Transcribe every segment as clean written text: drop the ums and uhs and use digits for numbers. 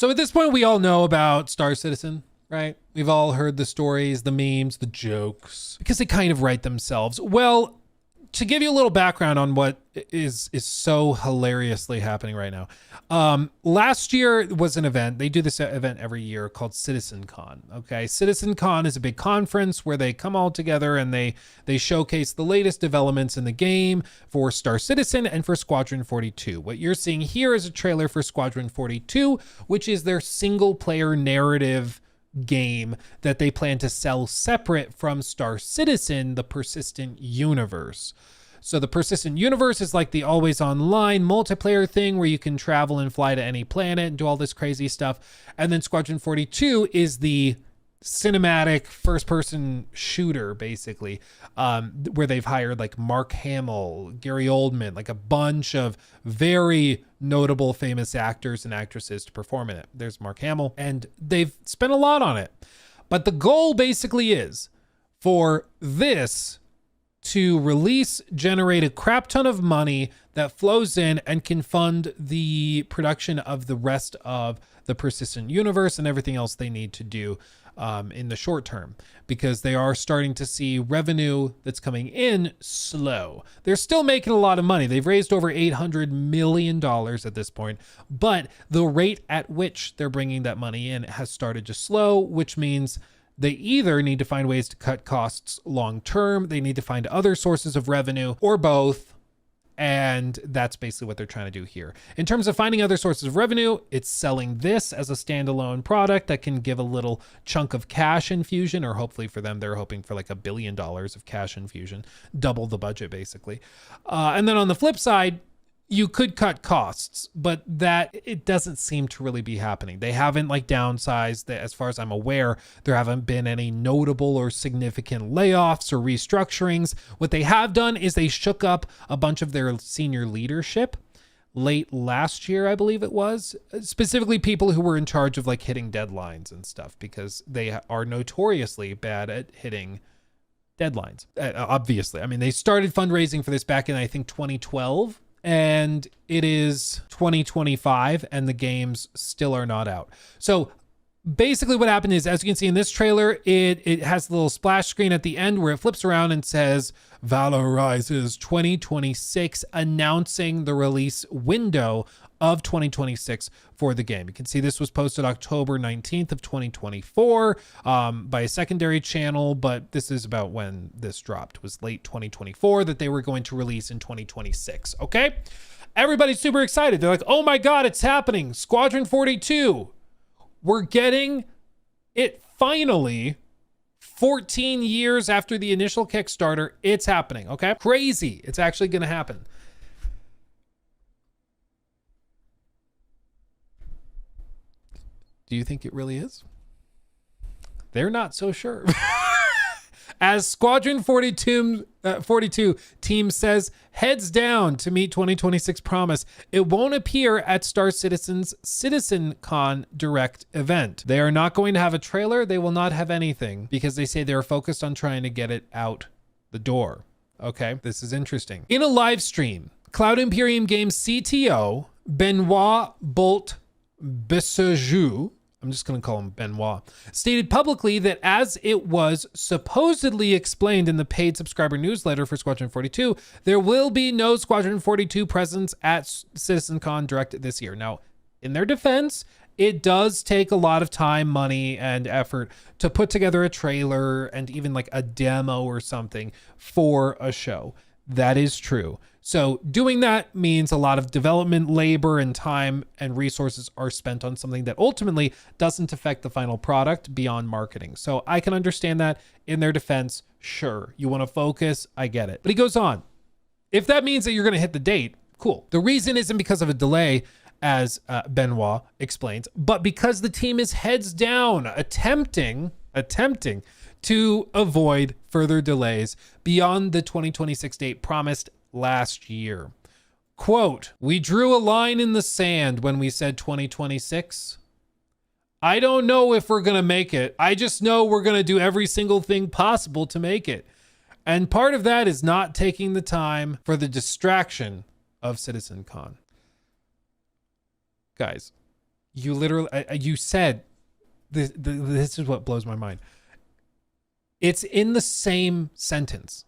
So at this point, we all know about Star Citizen, right? We've all heard the stories, the memes, the jokes, because they kind of write themselves. Well, to give you a little background on what is so hilariously happening right now. Last year was an event. They do this event every year called CitizenCon. Okay. CitizenCon is a big conference where they come all together and they showcase the latest developments in the game for Star Citizen and for Squadron 42. What you're seeing here is a trailer for Squadron 42, which is their single player narrative game that they plan to sell separate from Star Citizen, the persistent universe. So the persistent universe is like the always online multiplayer thing where you can travel and fly to any planet and do all this crazy stuff. And then Squadron 42 is the cinematic first person shooter, basically, where they've hired like Mark Hamill, Gary Oldman, like a bunch of very notable famous actors and actresses to perform in it. There's Mark Hamill, and they've spent a lot on it. But the goal basically is for this to release, generate a crap ton of money that flows in and can fund the production of the rest of the persistent universe and everything else they need to do in the short term, because they are starting to see revenue that's coming in slow. They're still making a lot of money. They've raised over $800 million at this point, but the rate at which they're bringing that money in has started to slow, which means they either need to find ways to cut costs long term, they need to find other sources of revenue, or both. And that's basically what they're trying to do here. In terms of finding other sources of revenue, it's selling this as a standalone product that can give a little chunk of cash infusion, or hopefully for them, they're hoping for like $1 billion of cash infusion, double the budget basically. And then on the flip side, you could cut costs, but that it doesn't seem to really be happening. They haven't like downsized. As far as I'm aware, there haven't been any notable or significant layoffs or restructurings. What they have done is they shook up a bunch of their senior leadership late last year, I believe it was, specifically people who were in charge of like hitting deadlines and stuff, because they are notoriously bad at hitting deadlines. Obviously, I mean, they started fundraising for this back in, I think, 2012. And it is 2025 and the games still are not out. So basically what happened is, as you can see in this trailer, it has a little splash screen at the end where it flips around and says Valor Rises 2026, announcing the release window of 2026 for the game. You can see this was posted October 19th of 2024 by a secondary channel, but this is about when this dropped. It was late 2024 that they were going to release in 2026. Okay. Everybody's super excited. They're like, oh my God, it's happening. Squadron 42. We're getting it finally. 14 years after the initial Kickstarter, it's happening. Okay. Crazy. It's actually going to happen. Do you think it really is? They're not so sure. As Squadron 42 team says, heads down to meet 2026 promise, it won't appear at Star Citizen's CitizenCon Direct event. They are not going to have a trailer. They will not have anything because they say they're focused on trying to get it out the door. Okay, this is interesting. In a live stream, Cloud Imperium Games CTO Benoit Bolt Bessejoux, I'm just going to call him Benoit, stated publicly that as it was supposedly explained in the paid subscriber newsletter for Squadron 42, there will be no Squadron 42 presence at CitizenCon Direct this year. Now, in their defense, it does take a lot of time, money, and effort to put together a trailer and even like a demo or something for a show. That is true. So doing that means a lot of development labor and time and resources are spent on something that ultimately doesn't affect the final product beyond marketing. So I can understand that. In their defense, sure, you want to focus, I get it. But he goes on. If that means that you're going to hit the date, cool. The reason isn't because of a delay, as Benoit explains, but because the team is heads down, attempting to avoid further delays beyond the 2026 date promised last year. Quote, we drew a line in the sand when we said 2026. I don't know if we're going to make it. I just know we're going to do every single thing possible to make it. And part of that is not taking the time for the distraction of CitizenCon. Guys, You literally, you said, this is what blows my mind. It's in the same sentence.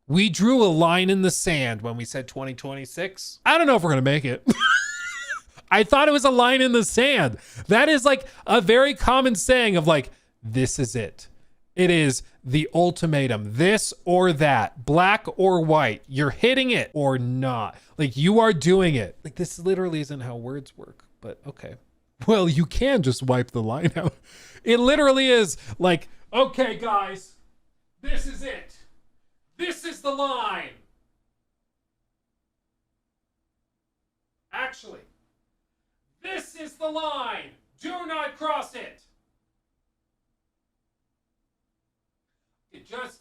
We drew a line in the sand when we said 2026. I don't know if we're going to make it. I thought it was a line in the sand. That is like a very common saying of like, this is it. It is the ultimatum, this or that, black or white. You're hitting it or not. Like, you are doing it. Like, this literally isn't how words work, but okay. Well, you can just wipe the line out. It literally is like, okay, guys, this is it. This is the line. Actually, this is the line. Do not cross it. Just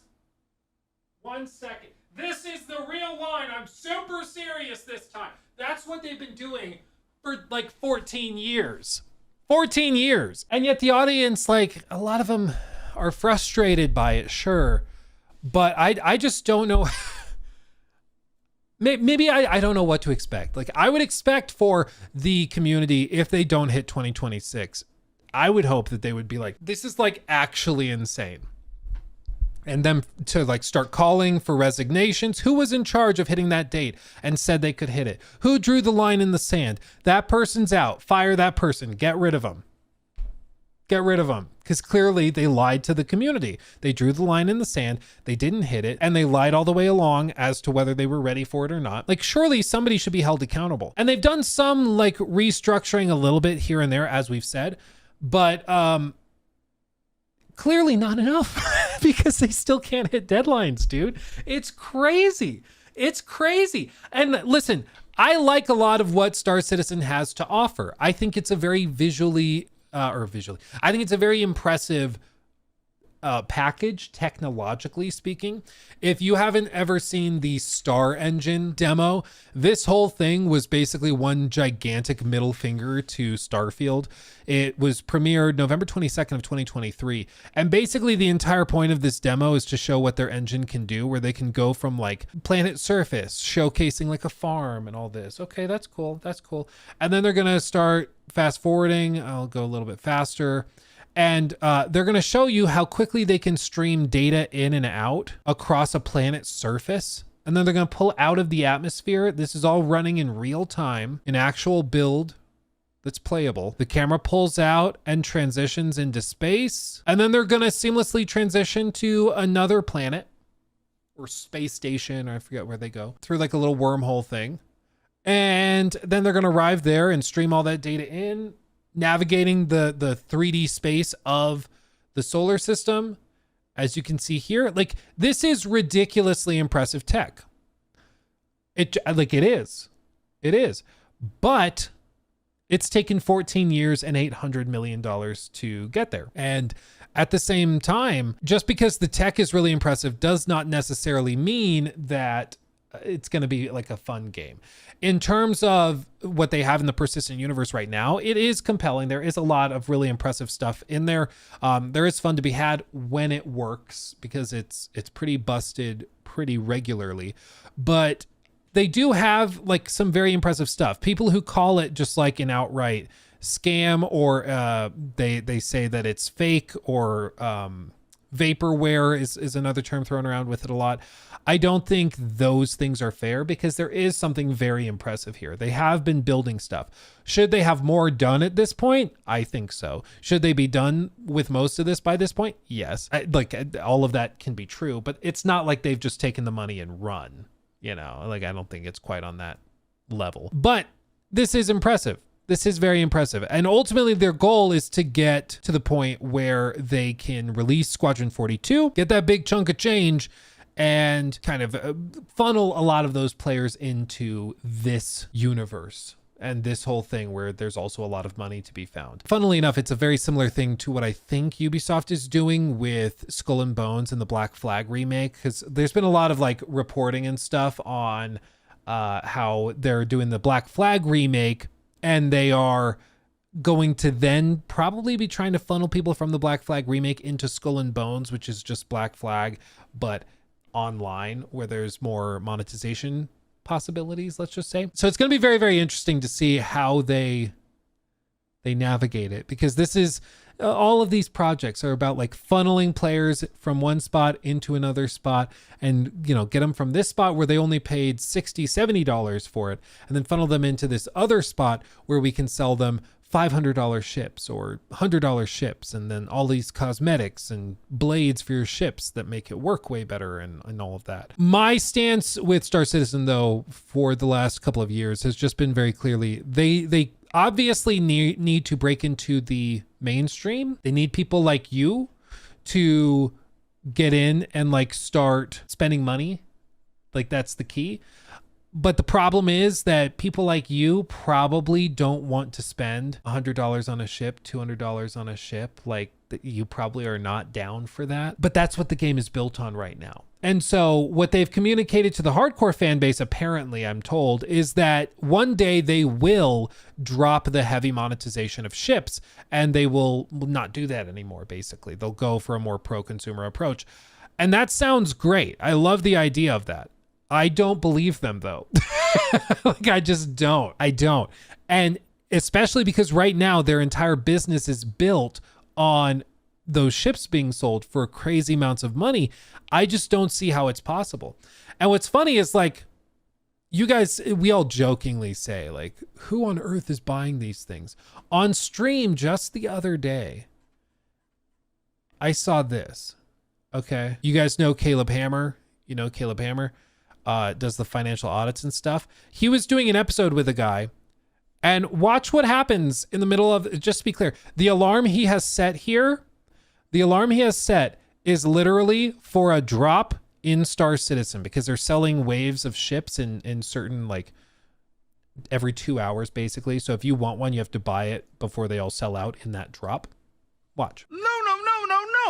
1 second. This is the real line. I'm super serious this time. That's what they've been doing for like 14 years. 14 years. And yet the audience, like, a lot of them are frustrated by it, sure. But I just don't know. Maybe I don't know what to expect. Like, I would expect for the community, if they don't hit 2026, I would hope that they would be like, this is like actually insane. And them to like start calling for resignations. Who was in charge of hitting that date and said they could hit it? Who drew the line in the sand? That person's out. Fire that person. Get rid of them. Get rid of them. Because clearly they lied to the community. They drew the line in the sand. They didn't hit it. And they lied all the way along as to whether they were ready for it or not. Like, surely somebody should be held accountable. And they've done some like restructuring a little bit here and there, as we've said. But clearly not enough because they still can't hit deadlines, dude. It's crazy. It's crazy. And listen, I like a lot of what Star Citizen has to offer. I think it's a very I think it's a very impressive package, technologically speaking. If you haven't ever seen the Star Engine demo, this whole thing was basically one gigantic middle finger to Starfield. It was premiered November 22nd of 2023. And basically the entire point of this demo is to show what their engine can do, where they can go from like planet surface, showcasing like a farm and all this. Okay, that's cool. That's cool. And then they're going to start fast forwarding. I'll go a little bit faster. And they're going to show you how quickly they can stream data in and out across a planet's surface. And then they're going to pull out of the atmosphere. This is all running in real time, an actual build that's playable. The camera pulls out and transitions into space. And then they're going to seamlessly transition to another planet or space station, or I forget where they go, through like a little wormhole thing. And then they're going to arrive there and stream all that data in, navigating the 3D space of the solar system. As you can see here, like, this is ridiculously impressive tech. It is, but it's taken 14 years and $800 million to get there. And at the same time, just because the tech is really impressive does not necessarily mean that it's going to be like a fun game. In terms of what they have in the persistent universe right now, it is compelling. There is a lot of really impressive stuff in there. There is fun to be had when it works, because it's pretty busted pretty regularly. But they do have like some very impressive stuff. People who call it just like an outright scam, or they say that it's fake, or vaporware is another term thrown around with it a lot. I don't think those things are fair, because there is something very impressive here. They have been building stuff. Should they have more done at this point? I think so. Should they be done with most of this by this point? Yes. All of that can be true, but it's not like they've just taken the money and run, I don't think it's quite on that level. But this is impressive. This is very impressive. And ultimately their goal is to get to the point where they can release Squadron 42, get that big chunk of change, and kind of funnel a lot of those players into this universe and this whole thing where there's also a lot of money to be found. Funnily enough, it's a very similar thing to what I think Ubisoft is doing with Skull and Bones and the Black Flag remake, because there's been a lot of like reporting and stuff on how they're doing the Black Flag remake, and they are going to then probably be trying to funnel people from the Black Flag remake into Skull and Bones, which is just Black Flag, but online, where there's more monetization possibilities, let's just say. So it's going to be very, very interesting to see how they they navigate it, because this is all of these projects are about like funneling players from one spot into another spot, and get them from this spot where they only paid $60-$70 for it, and then funnel them into this other spot where we can sell them $500 ships or $100 ships, and then all these cosmetics and blades for your ships that make it work way better, and all of that. My stance with Star Citizen, though, for the last couple of years has just been very clearly, they obviously need to break into the mainstream. They need people like you to get in and like start spending money. Like, that's the key. But the problem is that people like you probably don't want to spend $100 on a ship, $200 on a ship. Like, you probably are not down for that. But that's what the game is built on right now. And so what they've communicated to the hardcore fan base, apparently, I'm told, is that one day they will drop the heavy monetization of ships, and they will not do that anymore, basically. They'll go for a more pro-consumer approach. And that sounds great. I love the idea of that. I don't believe them, though. Like, I just don't. I don't. And especially because right now their entire business is built on those ships being sold for crazy amounts of money. I just don't see how it's possible. And what's funny is, like, you guys, we all jokingly say, like, who on earth is buying these things? On stream just the other day, I saw this. Okay. You guys know Caleb Hammer? You know Caleb Hammer? Does the financial audits and stuff. He was doing an episode with a guy, and watch what happens in the middle of, just to be clear, the alarm he has set here, is literally for a drop in Star Citizen, because they're selling waves of ships in certain, like, every 2 hours, basically. So if you want one, you have to buy it before they all sell out in that drop. Watch. No.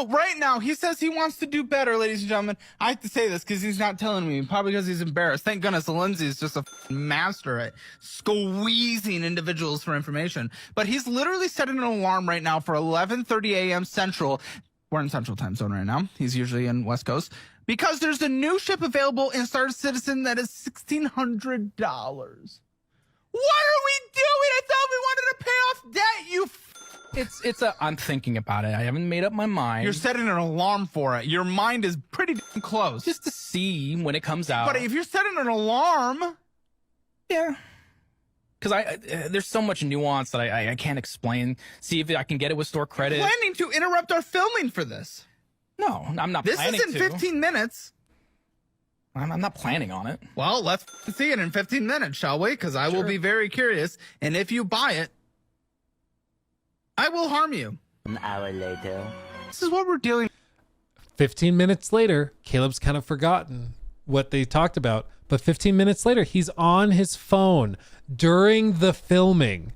Right now, he says he wants to do better, ladies and gentlemen. I have to say this because he's not telling me. Probably because he's embarrassed. Thank goodness Lindsay is just a master at squeezing individuals for information. But he's literally setting an alarm right now for 11:30 a.m. Central. We're in Central Time Zone right now. He's usually in West Coast. Because there's a new ship available in Star Citizen that is $1,600. What are we doing? I thought we wanted to pay off debt, you I'm thinking about it. I haven't made up my mind. You're setting an alarm for it. Your mind is pretty damn close. Just to see when it comes out. But if you're setting an alarm... Yeah. Because there's so much nuance that I can't explain. See if I can get it with store credit. Planning to interrupt our filming for this. No, I'm not planning to. This is in 15 minutes. I'm not planning on it. Well, let's see it in 15 minutes, shall we? Because I will be very curious. And if you buy it, I will harm you. An hour later. This is what we're dealing with. 15 minutes later, Caleb's kind of forgotten what they talked about. But 15 minutes later, he's on his phone during the filming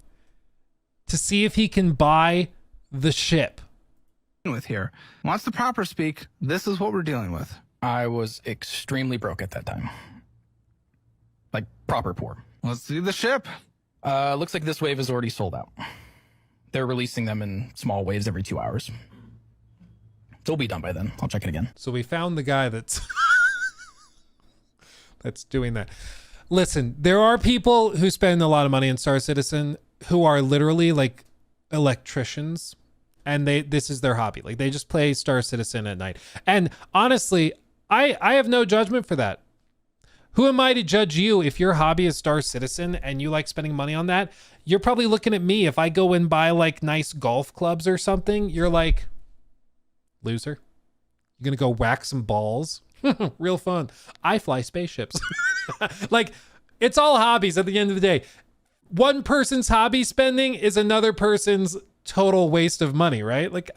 to see if he can buy the ship. With here. Wants the proper speak, this is what we're dealing with. I was extremely broke at that time. Like, proper poor. Let's see the ship. Looks like this wave is already sold out. They're releasing them in small waves every 2 hours. It'll be done by then. I'll check it again. So we found the guy that's doing that. Listen, there are people who spend a lot of money in Star Citizen who are literally like electricians, and this is their hobby. Like, they just play Star Citizen at night. And honestly, I have no judgment for that. Who am I to judge you if your hobby is Star Citizen and you like spending money on that? You're probably looking at me. If I go and buy like nice golf clubs or something, you're like, loser. You're going to go whack some balls. Real fun. I fly spaceships. Like, it's all hobbies at the end of the day. One person's hobby spending is another person's total waste of money, right? Like,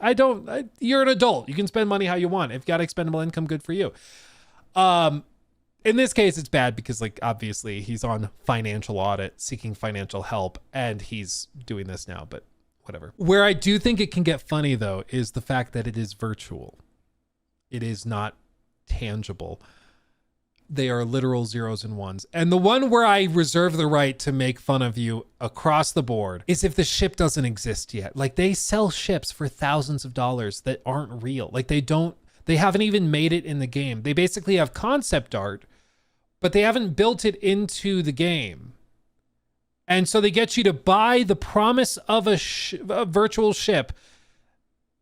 you're an adult. You can spend money how you want. If you got expendable income, good for you. In this case, it's bad because, like, obviously he's on financial audit, seeking financial help, and he's doing this now, but whatever. Where I do think it can get funny, though, is the fact that it is virtual. It is not tangible. They are literal zeros and ones. And the one where I reserve the right to make fun of you across the board is if the ship doesn't exist yet. Like, they sell ships for thousands of dollars that aren't real. Like, they haven't even made it in the game. They basically have concept art, but they haven't built it into the game. And so they get you to buy the promise of a virtual ship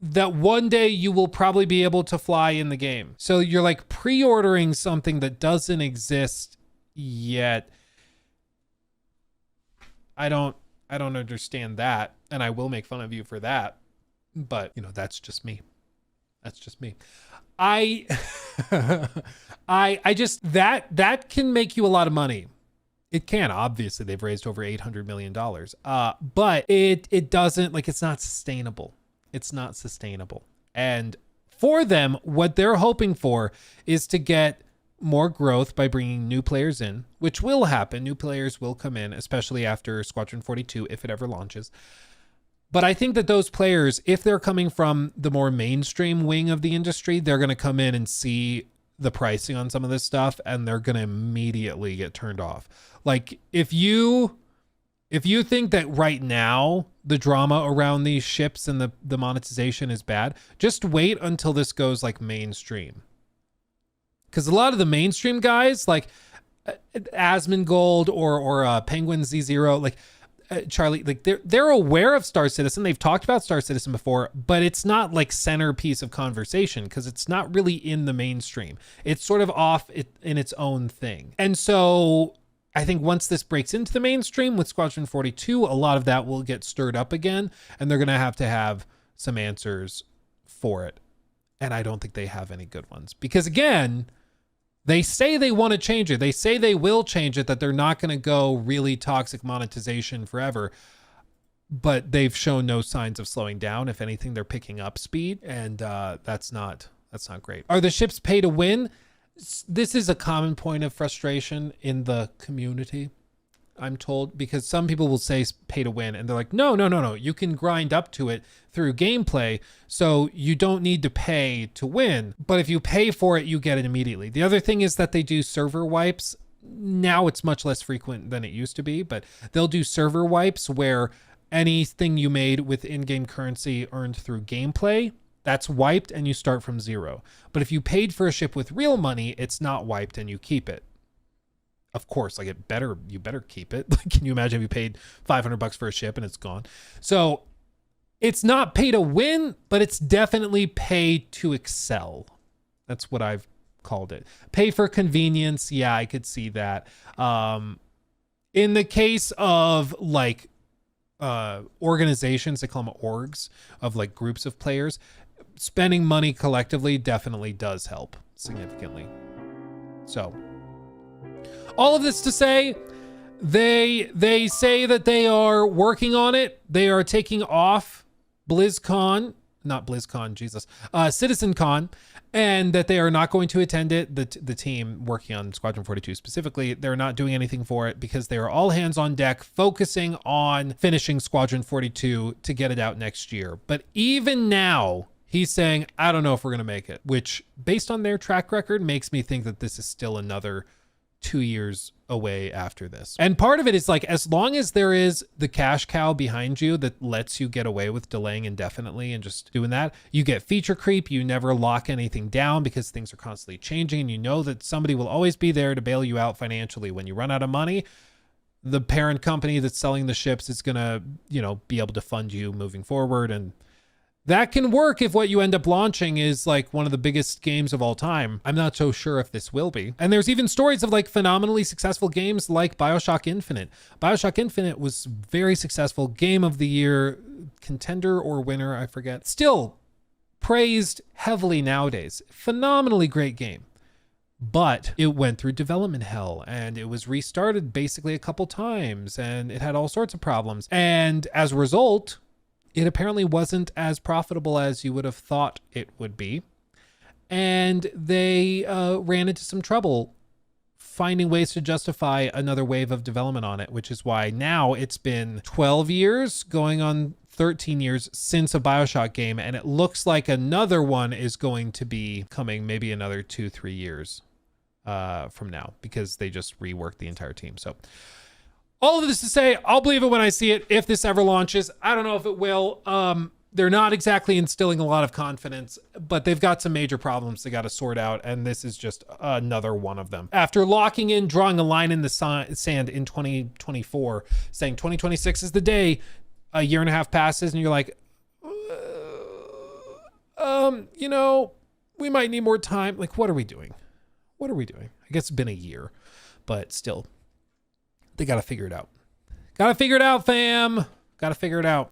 that one day you will probably be able to fly in the game. So you're like pre-ordering something that doesn't exist yet. I don't understand that, and I will make fun of you for that. But, you know, that's just me. That's just me. I just that can make you a lot of money. It can. Obviously, they've raised over $800 million. But it doesn't, like, it's not sustainable. It's not sustainable. And for them, what they're hoping for is to get more growth by bringing new players in, which will happen. New players will come in, especially after Squadron 42, if it ever launches. But I think that those players, if they're coming from the more mainstream wing of the industry, they're going to come in and see the pricing on some of this stuff, and they're going to immediately get turned off. Like, if you think that right now the drama around these ships and the monetization is bad, just wait until this goes like mainstream. Because a lot of the mainstream guys, like Asmongold or Penguin Z0, like Charlie, like they're aware of Star Citizen. They've talked about Star Citizen before, but it's not like centerpiece of conversation because it's not really in the mainstream. It's sort of off in its own thing. And so I think once this breaks into the mainstream with Squadron 42, a lot of that will get stirred up again, and they're going to have some answers for it. And I don't think they have any good ones because, again, they say they want to change it. They say they will change it, that they're not going to go really toxic monetization forever. But they've shown no signs of slowing down. If anything, they're picking up speed, and that's not great. Are the ships pay to win? This is a common point of frustration in the community, I'm told, because some people will say pay to win, and they're like, no. You can grind up to it through gameplay, so you don't need to pay to win. But if you pay for it, you get it immediately. The other thing is that they do server wipes. Now it's much less frequent than it used to be, but they'll do server wipes where anything you made with in-game currency earned through gameplay, that's wiped and you start from zero. But if you paid for a ship with real money, it's not wiped and you keep it. Of course, like you better keep it. Like, can you imagine if you paid $500 for a ship and it's gone? So it's not pay to win, but it's definitely pay to excel. That's what I've called it. Pay for convenience. Yeah, I could see that. In the case of like organizations, they call them orgs, of like groups of players, spending money collectively definitely does help significantly. So all of this to say, they say that they are working on it. They are taking off CitizenCon, and that they are not going to attend it. The team working on Squadron 42 specifically, they're not doing anything for it because they are all hands on deck, focusing on finishing Squadron 42 to get it out next year. But even now, he's saying, I don't know if we're going to make it, which based on their track record makes me think that this is still another 2 years away after this. And part of it is like, as long as there is the cash cow behind you that lets you get away with delaying indefinitely and just doing that, you get feature creep. You never lock anything down because things are constantly changing, and you know that somebody will always be there to bail you out financially. When you run out of money, the parent company that's selling the ships is going to, be able to fund you moving forward. And that can work if what you end up launching is like one of the biggest games of all time. I'm not so sure if this will be. And there's even stories of like phenomenally successful games like BioShock Infinite. BioShock Infinite was very successful, game of the year contender or winner, I forget. Still praised heavily nowadays. Phenomenally great game. But it went through development hell, and it was restarted basically a couple times, and it had all sorts of problems. And as a result, it apparently wasn't as profitable as you would have thought it would be. And they ran into some trouble finding ways to justify another wave of development on it, which is why now it's been 12 years, going on 13 years since a BioShock game. And it looks like another one is going to be coming maybe another 2-3 years from now, because they just reworked the entire team. So all of this to say, I'll believe it when I see it, if this ever launches. I don't know if it will. they're not exactly instilling a lot of confidence, but they've got some major problems they got to sort out, and this is just another one of them. After locking in, drawing a line in the sand in 2024, saying 2026 is the day, a year and a half passes, and you're like, you know, we might need more time. Like, what are we doing? What are we doing? I guess it's been a year, but still, they got to figure it out. Got to figure it out, fam. Got to figure it out.